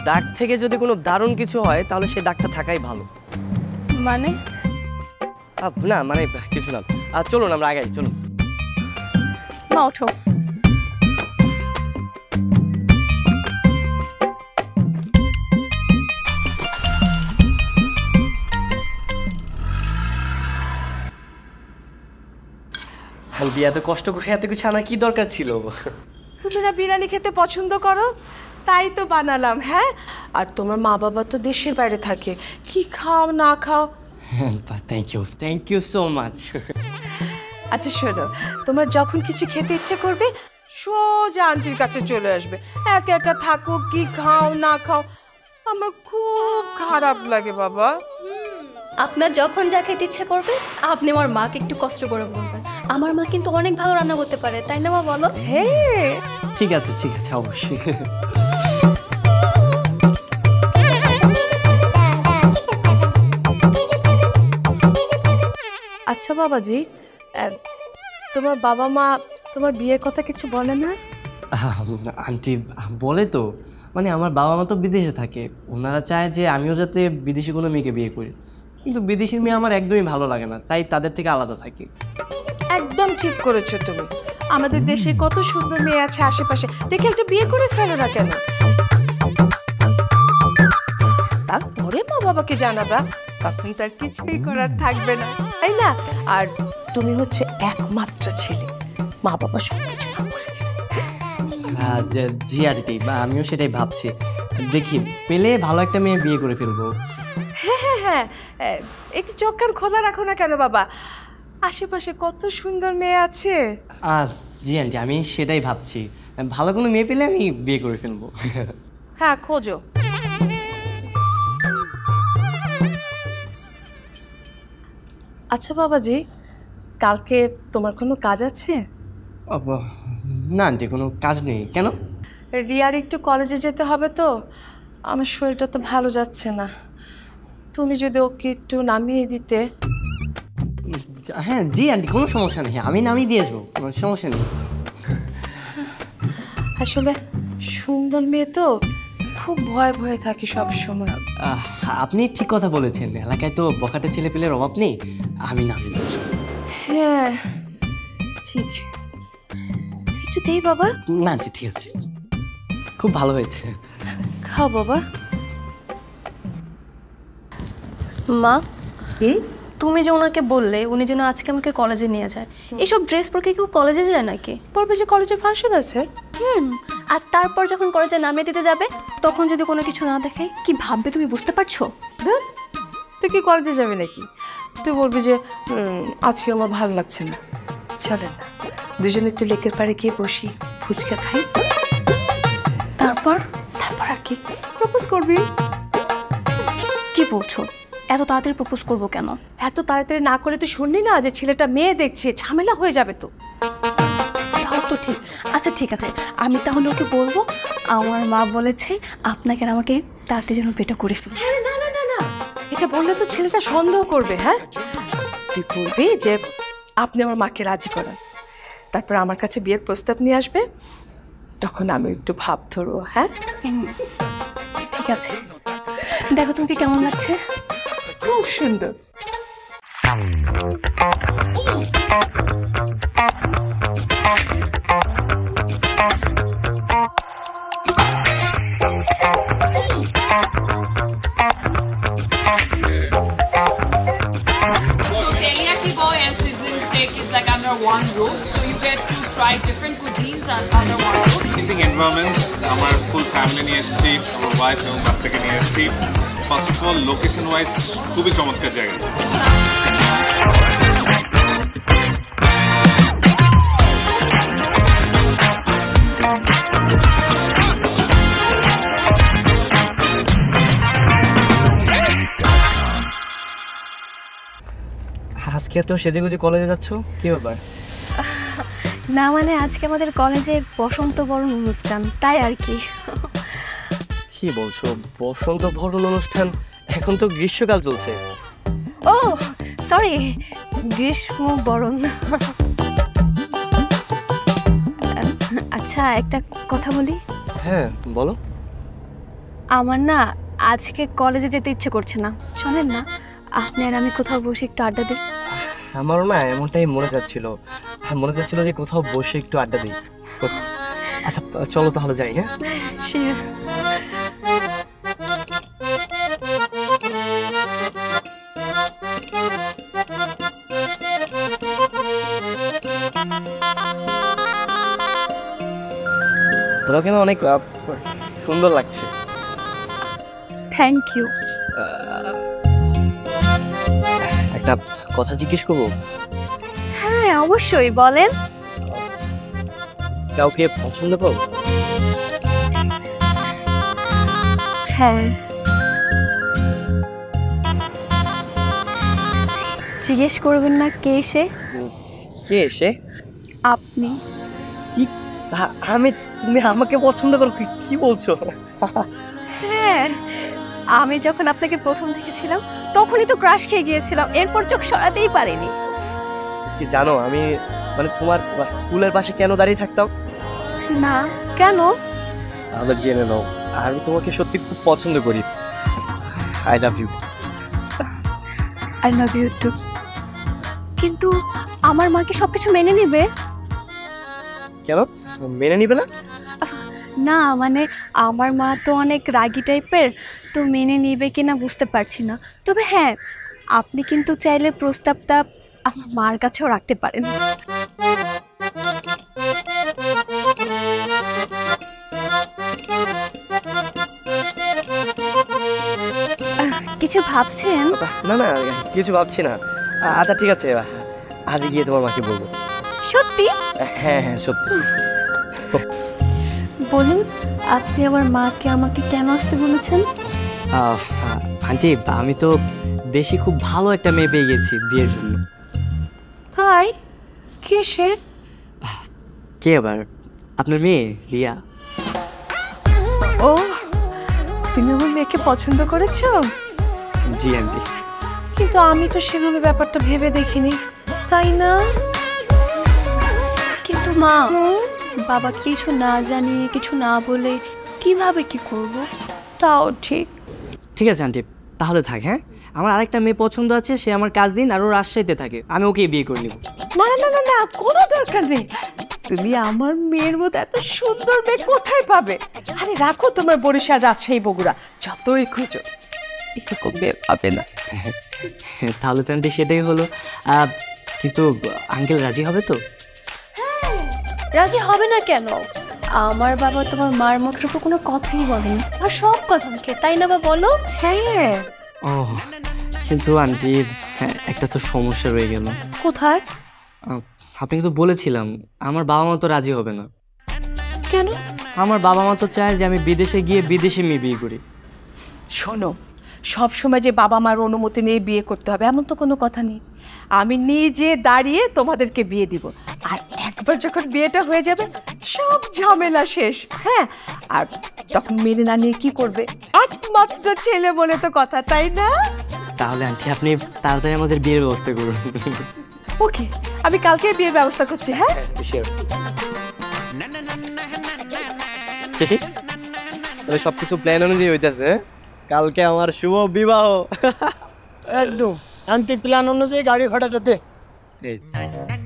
Speaker 3: দাগ থেকে যদি কোনো দারুণ কিছু হয় তাহলে সেই দাগটা থাকাই ভালো।
Speaker 2: মানে?
Speaker 3: না মানে কিছু না। চলুন আমরা আগাই, চলুন।
Speaker 2: না, ওঠো।
Speaker 3: আন্টি এত কষ্ট করে এত কিছু আনার কি দরকার ছিল?
Speaker 1: তুমি না বিরিয়ানি খেতে পছন্দ করো, তাই তো বানালাম। হ্যাঁ, আর তোমার মা বাবা তো দেশের বাইরে থাকে, কি খাও না খাও।
Speaker 3: Thank you so much.
Speaker 1: আচ্ছা শোনো, তোমার যখন কিছু খেতে ইচ্ছে করবে সোজা আন্টির কাছে চলে আসবে। একা একা থাকো, কি খাও না খাও, আমার খুব খারাপ লাগে বাবা।
Speaker 2: আপনার যখন যা খেতে ইচ্ছে করবে আপনি আমার মাকে একটু কষ্ট করে বলবেন। আমার মা কিন্তু অনেক ভালো রান্না করতে পারে, তাই না মা, বলো?
Speaker 1: হ্যাঁ
Speaker 3: ঠিক আছে অবশ্যই।
Speaker 1: আচ্ছা বাবাজি, তোমার বাবা মা তোমার বিয়ের কথা কিছু বলে না?
Speaker 3: আন্টি বলে তো, মানে আমার বাবা মা তো বিদেশে থাকে, ওনারা চায় যে আমিও যাতে বিদেশি কোনো মেয়েকে বিয়ে করি, কিন্তু বিদেশি মেয়ে আমার একদমই ভালো লাগে না, তাই তাদের থেকে আলাদা থাকি।
Speaker 1: একদম ঠিক করেছো তুমি। আমাদের দেশে কত সুন্দর মেয়ে আছে আশেপাশে, দেখে একটা বিয়ে করে ফেলো না কেন? তারপরে মা বাবাকে জানাবা, তখন তার কিছুই করার থাকবে না, তাই না? আর তুমি হচ্ছে একমাত্র ছেলে, মা বাবা সবকিছু মাফ করে দেবে।
Speaker 3: জি আন্টি, আমিও সেটাই ভাবছি। দেখি পেলে ভালো একটা মেয়ে বিয়ে করে ফেলবো।
Speaker 1: হ্যাঁ হ্যাঁ হ্যাঁ, একটু চোখ কান খোলা রাখো না কেন বাবা, আশেপাশে কত সুন্দর মেয়ে আছে।
Speaker 3: জি আন্টি, আমি সেটাই ভাবছি, ভালো কোনো মেয়ে পেলে আমি বিয়ে করে ফেলবো।
Speaker 1: হ্যাঁ খোঁজো। আচ্ছা বাবাজি, কালকে তোমার কোনো কাজ আছে?
Speaker 3: না আন্টি, কোনো কাজ নেই। কেন?
Speaker 1: রিয়ার একটু কলেজে যেতে হবে তো, আমার শরীরটা তো ভালো যাচ্ছে না, তুমি যদি ওকে একটু নামিয়ে দিতে।
Speaker 3: হ্যাঁ জি আন্টি, কোনো সমস্যা নেই, আমি নামিয়ে দিয়ে আসবো, কোনো সমস্যা নেই।
Speaker 1: আসলে সুন্দর মেয়ে তো, খুব ভয়ে ভয়ে থাকি সব সময়।
Speaker 3: আপনি ঠিক কথা বলেছেন, এলাকায় তো বখাটে ছেলে পেলের অভাব নেই, আমি নামিয়ে দিয়ে আসবো।
Speaker 1: হ্যাঁ ঠিক, একটু দেই বাবা।
Speaker 3: না আন্টি ঠিক আছে, খুব ভালো হয়েছে।
Speaker 1: খাও বাবা।
Speaker 2: মা, তুমি যে ওনাকে বললে উনি যেন আজকে আমাকে কলেজে নিয়ে যায়, এইসব ড্রেস পরে কেউ কলেজে যায় নাকি?
Speaker 1: বলবে যে কলেজে ফাংশন আছে।
Speaker 2: আর তারপর যখন কলেজে নামিয়ে দিতে যাবে তখন যদি কোনো কিছু না দেখে কি ভাববে তুমি বুঝতে পারছো?
Speaker 1: ধুর, তুই কি কলেজে যাবি নাকি? তুই বলবি যে আজকে আমার ভালো লাগছে না, চলে না দুজনে একটু লেকের পাড়ে গিয়ে বসি, ফুচকা খাই,
Speaker 2: তারপর
Speaker 1: তারপর আর কি প্রপোজ করবি।
Speaker 2: কি বলছো? এত তাড়াতাড়ি প্রপোজ করবো কেন?
Speaker 1: এত তাড়াতাড়ি না করে তুই শুনলি না যে ছেলেটা মেয়ে দেখছে, ঝামেলা হয়ে যাবে তো।
Speaker 2: তাও তো ঠিক। আচ্ছা ঠিক আছে, আমি তাহলে ওকে বলবো আমার মা বলেছে আপনাকে আর আমাকে তাড়াতাড়ি যেন বিয়েটা করে ফেলি।
Speaker 1: না না না না, এটা বললে তো ছেলেটা সন্দেহ করবে। হ্যাঁ, তুই বলবি যে আপনি আমার মাকে রাজি করান, তারপর আমার কাছে বিয়ের প্রস্তাব নিয়ে আসবে, তখন আমি একটু ভাব ধরবো। হ্যাঁ
Speaker 2: ঠিক আছে, দেখো তোমাকে কেমন লাগছে?
Speaker 1: খুব সুন্দর।
Speaker 6: Teriyaki boy and sizzling steak is like under one roof, so you get to try different cuisines under one roof.
Speaker 7: Amazing environment. আমার ফুল ফ্যামিলি নিয়ে এসেছি, আমার ওয়াইফ এবং বাচ্চাকে নিয়ে এসেছি। First of all location wise খুবই চমৎকার জায়গা।
Speaker 3: আজকে তো সেজেগুজে কলেজে যাচ্ছ, কি ব্যাপার?
Speaker 2: না মানে আজকে আমাদের কলেজে বসন্ত বরণ অনুষ্ঠান, তাই আর কি।
Speaker 3: কি বলছো, বসন্ত বরণ অনুষ্ঠান? এখন তো গ্রীষ্মকাল চলছে।
Speaker 2: ও সরি, গ্রীষ্ম বরণ। আচ্ছা একটা কথা বলি।
Speaker 3: হ্যাঁ বলো।
Speaker 2: আমার না আজকে কলেজে যেতে ইচ্ছে করছে না, চলেন না আপনি আর আমি কোথাও বসে একটু আড্ডা দিই।
Speaker 3: আমারও না এমনটাই মনে যাচ্ছিল, যে কোথাও বসে একটু আড্ডা দিই। আচ্ছা চলো তাহলে যাই। হ্যাঁ
Speaker 2: শিওর।
Speaker 3: তোরা কেন অনেক সুন্দর লাগছে।
Speaker 2: Thank you.
Speaker 3: একটা কথা জিজ্ঞেস করবো?
Speaker 2: হ্যাঁ অবশ্যই, বলেন।
Speaker 3: কাউকে পছন্দ করো?
Speaker 2: হ্যাঁ। জিজ্ঞেস করবেন না কে সে?
Speaker 3: কে সে?
Speaker 2: আপনি।
Speaker 3: কি আমি? তুমি আমাকে পছন্দ করো? কি বলছো?
Speaker 2: হ্যাঁ, আমি যখন আপনাকে প্রথম দেখেছিলাম তখনই তো ক্রাশ খেয়ে গিয়েছিলাম, এরপর চোখ সরাতেই পারিনি।
Speaker 3: কি জানো আমি মানে তোমার স্কুলের পাশে কেন দাঁড়িয়ে থাকতাম?
Speaker 2: না কেন?
Speaker 3: আবার জেনে নাও, আমি তোমাকে সত্যি খুব পছন্দ করি। I love you.
Speaker 2: I love you too. কিন্তু আমার মা কি সবকিছু মেনে নেবে?
Speaker 3: কেন মেনে নিবে না?
Speaker 2: না মানে আমার মা তো অনেক রাগী টাইপের, তো মেনে নেবে কিনা বুঝতে পারছি না। তবে হ্যাঁ, আপনি কিন্তু চাইলে প্রস্তাবটা আমার মার কাছেও রাখতে পারেন। কিছু ভাবছেন?
Speaker 3: না না কিছু ভাবছি না। আচ্ছা ঠিক আছে, আজ গিয়ে তোমার মাকে বলবো।
Speaker 2: সত্যি?
Speaker 3: হ্যাঁ হ্যাঁ সত্যি।
Speaker 2: বলুন, আপনি আমার মাকে আমাকে কেন আসতে বলেছেন?
Speaker 3: আন্টি আমি তো দেশে খুব ভালো একটা মেয়ে পেয়ে গেছি বিয়ের জন্য।
Speaker 1: তাই? কে সে?
Speaker 3: কে আবার? আপনার মেয়ে রিয়া।
Speaker 1: ও, তুমি আমার মেয়েকে পছন্দ করেছো?
Speaker 3: জি আন্টি।
Speaker 1: কিন্তু আমি তো সেভাবে ব্যাপারটা ভেবে দেখিনি, তাই না?
Speaker 2: কিন্তু মা, বাবা কিছু না জানিয়ে কিছু না বলে কিভাবে কি করব?
Speaker 1: তাও ঠিক।
Speaker 3: ঠিক আছে আন্টি, তাহলে থাক। হ্যাঁ, আমার আরেকটা মেয়ে পছন্দ আছে, সে আমার কাজ দিন আর ও রাজশাহীতে থাকে, আমি ওকেই বিয়ে করে নিব।
Speaker 1: না না না না, কোনো দরকার নেই। তুমি আমার মেয়ের মতো এত সুন্দর মেয়ে কোথায় পাবে? আরে রাখো তোমার বরিশাল, রাজশাহী, বগুড়া, যতই খুঁজো এরকম মেয়ে পাবে না।
Speaker 3: তাহলে তো আন্টি সেটাই হলো। কিন্তু আঙ্কেল রাজি হবে তো?
Speaker 2: রাজি হবে না কেন? আমার বাবা তোমার মার মুখে তো কোনো কথাই বলেনি, আর সব কথা মুখে, তাই না বা বলো?
Speaker 1: হ্যাঁ।
Speaker 3: ও কিন্তু আন্টি, একটা তো সমস্যা রয়ে গেল।
Speaker 2: কোথায়?
Speaker 3: আপনাকে তো বলেছিলাম আমার বাবা মা তো রাজি হবে না।
Speaker 2: কেন?
Speaker 3: আমার বাবা মা তো চায় যে আমি বিদেশে গিয়ে বিদেশি মেয়ে বিয়ে করি।
Speaker 1: শোনো, সব সময় যে বাবা মার অনুমতি নিয়ে বিয়ে করতে হবে এমন তো কোনো কথা নেই। আমি নিজে দাঁড়িয়ে তোমাদেরকে বিয়ে দিব, আর একবার যখন বিয়েটা হয়ে যাবে সব ঝামেলা শেষ। হ্যাঁ, আর তখন মেনে না নিয়ে কি করবে? একমাত্র ছেলে বলে তো কথা, তাই না?
Speaker 3: তাহলে আন্টি আপনি তাড়াতাড়ি আমাদের বিয়ের ব্যবস্থা করুন।
Speaker 1: ওকে, আমি কালকে বিয়ের ব্যবস্থা করছি। হ্যাঁ,
Speaker 3: তাহলে সবকিছু প্ল্যান অনুযায়ী হইতেছে। কালকে আমার শুভ বিবাহ।
Speaker 4: একদম আন্টি প্ল্যান অনুযায়ী গাড়ি ঘোড়াটাতে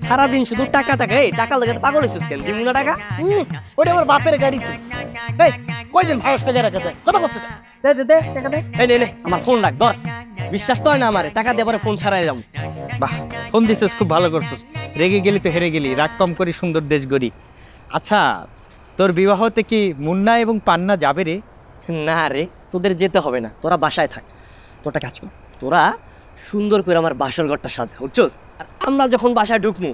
Speaker 3: সারাদিন শুধু টাকা টাকা। এই টাকা লাগে পাগল হইছিস কেন? দিব না টাকা?
Speaker 4: ওটা আমার বাপের গাড়ি। এই কয়দিন ভাড়া টাকা রাখা যায়? কত কষ্ট। দে দে দে টাকা দে।
Speaker 3: এই নে আমার ফোন রাখ, ধর। বিশ্বাস তো হয় না আমারে, টাকা দিয়ে পরে ফোন ছাড়াই যাম।
Speaker 5: বাহ, ফোন দিছিস, খুব ভালো করছিস। রেগে গেলি তো হেরে গেলি, রাগ কম করি সুন্দর দেশ গড়ি। আচ্ছা, তোর বিবাহতে কি মুন্না এবং পান্না যাবে রে?
Speaker 3: না রে, তোদের যেতে হবে না, তোরা বাসায় থাক। তোরটা কাজ কর, তোরা সুন্দর করে আমার বাসর ঘরটা সাজা, বুঝছস? আর আমরা যখন বাসায় ঢুকমু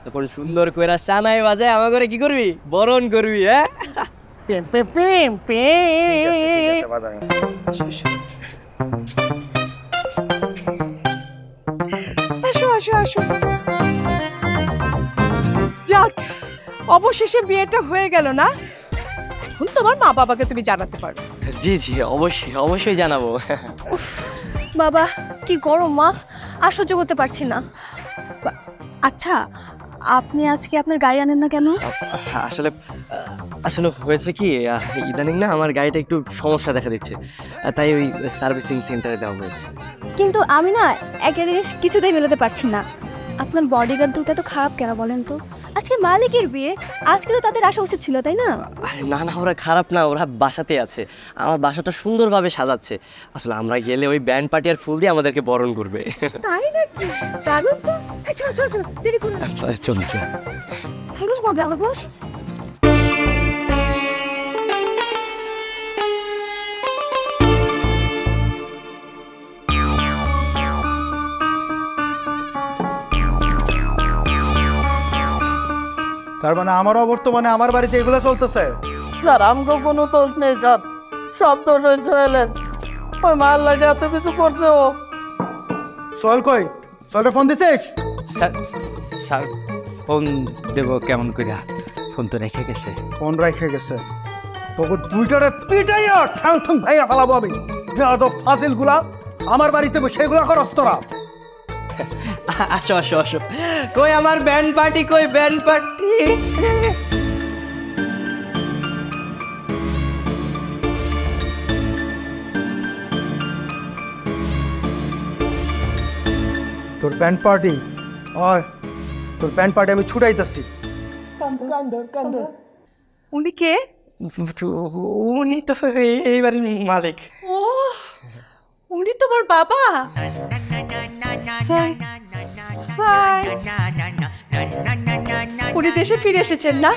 Speaker 3: তখন সুন্দর করে সানাই বাজায় আমার করে কি করবি? বরণ করবি। হ্যাঁ,
Speaker 1: আসো আসো আসো। যাক, অবশেষে বিয়েটা হয়ে গেল না? এখন তোমার মা বাবাকে তুমি জানাতে পারবে।
Speaker 3: জি জি, অবশ্যই অবশ্যই জানাবো।
Speaker 2: বাবা কি গরম মা, আর সহ্য করতে পারছি না। আচ্ছা, আপনি আজকে আপনার গাড়ি আনেন না কেন?
Speaker 3: আসলে আসলে হয়েছে কি, ইদানিং না আমার গাড়িটা একটু সমস্যা দেখা দিচ্ছে, তাই ওই সার্ভিসিং সেন্টারে দেওয়া হয়েছে।
Speaker 2: কিন্তু আমি না একটা জিনিস কিছুতেই মেলাতে পারছি না, আপনার বডিগার্ড দুটো তো খারাপ কেন বলেন তো? আজকে মালিকের বিয়ে, আজকে তো তাদের আসা উচিত ছিল, তাই না?
Speaker 3: আরে না না, ওরা খারাপ না, ওরা বাসাতে আছে, আমার বাসাটা সুন্দরভাবে সাজাচ্ছে। আসলে আমরা গেলে ওই ব্যান্ড পার্টি আর ফুল দিয়ে আমাদেরকে বরণ করবে।
Speaker 1: তাই নাকি? দারুণ তো। চলো চলো চলো, দেরি করো না।
Speaker 3: চলো চলো।
Speaker 1: বস মজা হবে, বস।
Speaker 8: তার মানে আমারও বর্তমানে আমার বাড়িতে এগুলো চলতেছে।
Speaker 4: স্যার আমগো কোনো দোষ নেই স্যার, সব দোষ ওই সোহেলের। ওই মার লাগে এত কিছু করছে ও।
Speaker 8: সোহেল কই? সোহেলটা ফোন দিছিস?
Speaker 5: স্যার ফোন দেবো কেমন করে, ফোন তো রেখে গেছে।
Speaker 8: ফোন রেখে গেছে? তোকে দুইটারে পিটাইয়া ঠ্যাং ঠ্যাং ভাইয়া ফেলাবো আমি। ফাজিল গুলা আমার বাড়িতে সেগুলা করস তোরা।
Speaker 3: আসো আসো আসো, কই আমার ব্যান্ড পার্টি, কই ব্যান্ড পার্টি?
Speaker 8: তোর ব্যান্ড পার্টি? আয়, তোর ব্যান্ড পার্টি আমি ছুটাইতেছি।
Speaker 1: উনি কে?
Speaker 3: উনি তো এই বাড়ির মালিক।
Speaker 1: ও, উনি তোমার বাবা? হাই। উনি দেশে ফিরে এসেছেন না?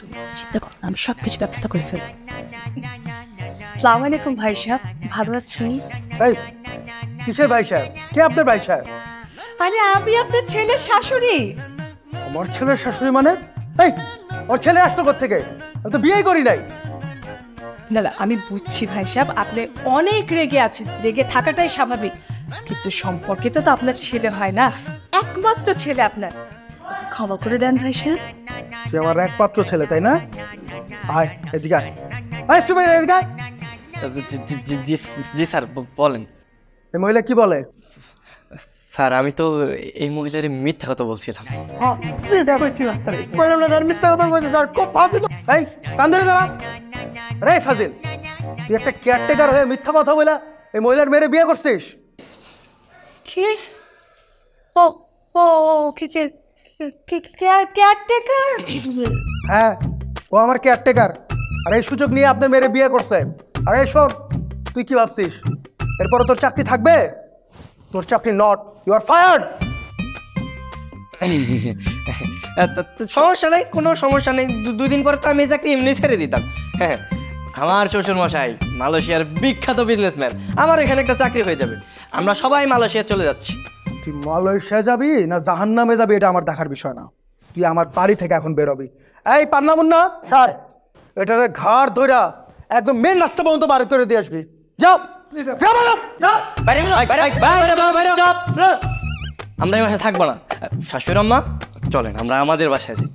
Speaker 1: তুমি চিন্তা করো, আমি সবকিছু ব্যবস্থা করে ফেলব। আসসালামু আলাইকুম ভাই সাহেব, ভালো আছেন?
Speaker 8: এই কিসের ভাই সাহেব? কে আপনার ভাই সাহেব?
Speaker 1: আরে আমি আপনার ছেলের শাশুড়ি।
Speaker 8: আমার ছেলের শাশুড়ি মানে? এই ওর ছেলে আসলো কোত্থেকে? আমি তো বিয়েই করি নাই।
Speaker 1: না না, আমি বুঝছি ভাই সাহেব, আপনি অনেক রেগে আছেন, রেগে থাকাটাই স্বাভাবিক, কিন্তু সম্পর্কে তো আপনার ছেলে হয় না, একমাত্র ছেলে আপনার। ক্ষমা করে দেন ভাই সাহেব।
Speaker 8: তুই আমার একমাত্র ছেলে, তাই না? আয় এদিকে আয়। আয় স্টুপিড, এদিকে আয়।
Speaker 3: জি স্যার, বলেন।
Speaker 8: এই মহিলা কি বলে?
Speaker 3: স্যার আমি তো এই মহিলার মিথ্যা কথা বলছিলাম।
Speaker 8: এই কান ধরে দাঁড়া। রে ফাজিল, তুই একটা কেয়ারটেকার হয়ে মিথ্যা কথা বলে এই মহিলার মেয়েরে বিয়ে করছিস?
Speaker 1: কি? ও ও কি কেয়ারটেকার?
Speaker 8: হ্যাঁ, ও আমার কেয়ারটেকার, আর এই সুযোগ নিয়ে আপনার মেয়েরে বিয়ে করছে। আরে শোন, তুই কি ভাবছিস এরপরে তোর চাকরি থাকবে? তোর চাকরি নট, ইউ আর ফায়ার্ড।
Speaker 3: সমস্যা নাই, কোনো সমস্যা নেই। 2 দিন পরে তো আমি এই চাকরি এমনি ছেড়ে দিতাম। হ্যাঁ, আমার শ্বশুর মশাই মালয়েশিয়ার বিখ্যাত বিজনেসম্যান, আমার এখানে একটা চাকরি হয়ে যাবে। আমরা সবাই মালয়েশিয়া চলে যাচ্ছি।
Speaker 8: তুই মালয়েশিয়া যাবি না জাহান্নামে যাবি এটা আমার দেখার বিষয় না। তুই আমার বাড়ি থেকে এখন বেরোবি। এই পান্না মুন্না স্যার, এটারে ঘাড় ধইরা একদম মেন রাস্তা পর্যন্ত বার করে দিয়ে আসবি। যাও
Speaker 3: আমরা এই বাসায় থাকবো না। শাশুড়ি আম্মা চলেন আমরা আমাদের বাসায় যাই।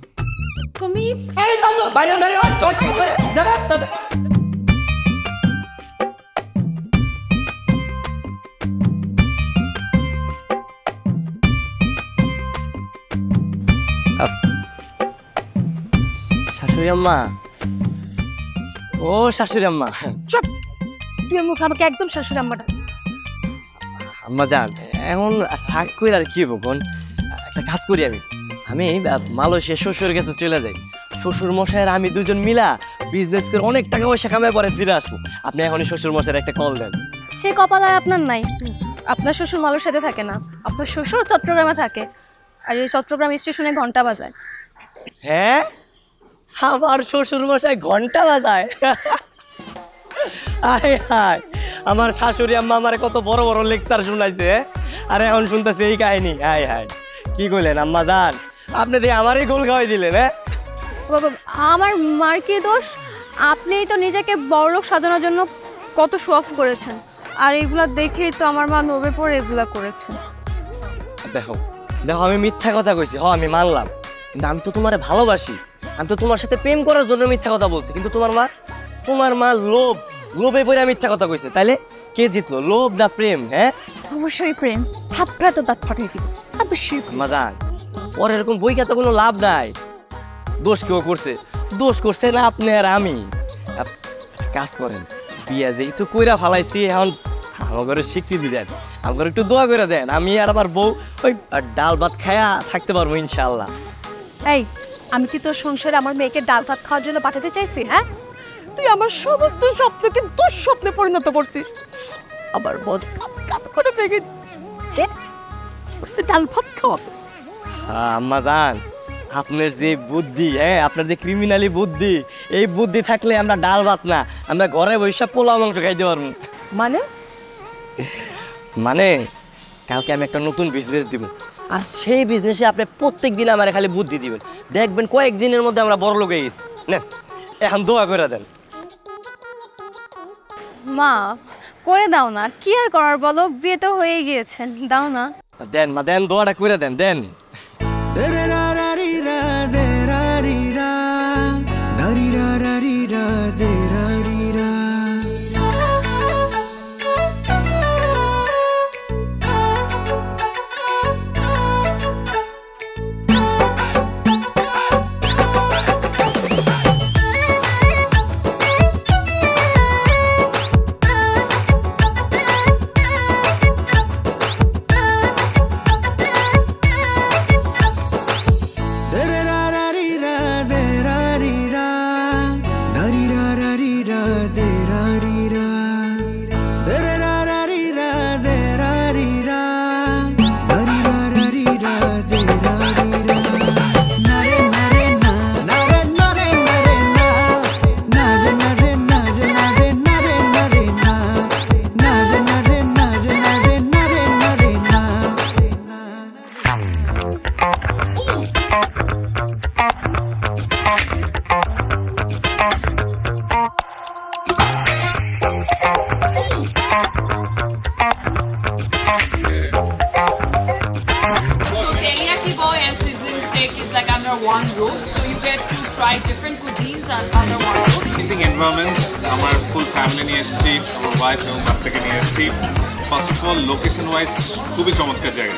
Speaker 3: শাশুড়ি আম্মা, ও শাশুড়ি আম্মা।
Speaker 1: চুপ, তুই মুখ আমাকে একদম শাশুড়ি আম্মা ডাক।
Speaker 3: আম্মা যান, এখন থাক কই আর কি বলুন, একটা কাজ করি আমি মালয়েশিয়া শ্বশুর কাছে চলে যাই। শ্বশুর মশাইয়ের আমি দুজন মিলা বিজনেস করে অনেক টাকা পয়সা কামাই পরে ফিরে আসবো। আপনি এখনই শ্বশুর মশাইয়ের একটা কল দেন।
Speaker 2: সে কপাল আর আপনার নাই। আপনার শ্বশুর মালয়েশিয়াতে থাকে না, আপনার শ্বশুর চট্টগ্রামে থাকে, আর এই চট্টগ্রাম স্টেশনে ঘন্টা বাজায়।
Speaker 3: হ্যাঁ, আমার শ্বশুর মশাই ঘন্টা বাজায়? আয় হায়, আমার শাশুড়ি আম্মা আমার কত বড় বড় লেকচার শুনাইছে, আর এখন শুনতেছে এই কাহিনী। হায় হায়, কি কইলেন আম্মা জান? আপনি দিয়ে আমারই গোল খাওয়াই দিলেন। হ্যাঁ,
Speaker 2: আমার মার কি দোষ? আপনিই তো নিজেকে বড়লোক সাজানোর জন্য কত শো অফ করেছেন, আর এগুলা দেখেই তো আমার মা লোভে পড়ে এগুলা করেছে।
Speaker 3: দেখো দেখো, আমি মিথ্যা কথা কইছি, হ আমি মানলাম, কিন্তু আমি তো তোমারে ভালোবাসি। আমি তো তোমার সাথে প্রেম করার জন্য মিথ্যা কথা বলছি, কিন্তু তোমার মা লোভে পড়ে মিথ্যা কথা কইছে। তাইলে কে জিতলো, লোভ না প্রেম? হ্যাঁ,
Speaker 2: অবশ্যই প্রেম। থাপড়া তো দাঁত ফাটাই দিল। অবশ্যই
Speaker 3: আম্মা জান, ওর এরকম বইকা তো কোনো লাভ নাই। দোষ কেউ করছে, দোষ করছে না আপনি আর আমি। কাজ করেন, বিয়া যেহেতু কইরা ফালাইছি, এখন আমার স্বীকৃতি দেন, আমার একটু দোয়া করে দেন, আমি আর আমার বউ ওই ডাল ভাত খায়া থাকতে পারবো ইনশাল্লাহ।
Speaker 1: এই, আমি কি তোর সংসারে আমার মেয়েকে ডাল ভাত খাওয়ার জন্য পাঠাতে চাইছি? হ্যাঁ, তুই আমার সমস্ত স্বপ্নকে দুঃস্বপ্নে পরিণত করছিস। আবার বদ কাপ করে ভেঙে দিচ্ছিস, ডাল ভাত খাওয়াবো?
Speaker 3: হ্যাঁ আম্মা জান, আপনার যে বুদ্ধি, হ্যাঁ আপনার যে ক্রিমিনালি বুদ্ধি, এই বুদ্ধি থাকলে আমরা ডাল ভাত না, আমরা ঘরে বসে পোলাও মাংস খাইতে পারবো। মানে কালকে আমি একটা নতুন বিজনেস দিব, আর সেই বিজনেসে আপনি প্রত্যেক দিন আমার খালি বুদ্ধি দিবেন, দেখবেন কয়েকদিনের মধ্যে আমরা বড় লোক হয়ে গেছি। না, এখন দোয়া করে দেন।
Speaker 2: মা করে দাও না, কি আর করার বলো, বিয়ে তো হয়ে গিয়েছেন, দাও না।
Speaker 3: দেন মা, দেন, দোয়াটা করে দেন, দেন।
Speaker 6: One roof, so you get to try different cuisines under one roof.
Speaker 7: Amazing environment. আমার ফুল ফ্যামিলি নিয়ে এসেছি, আমার ওয়াইফ এবং বাচ্চাকে নিয়ে এসেছি। First of all location wise খুবই চমৎকার জায়গা।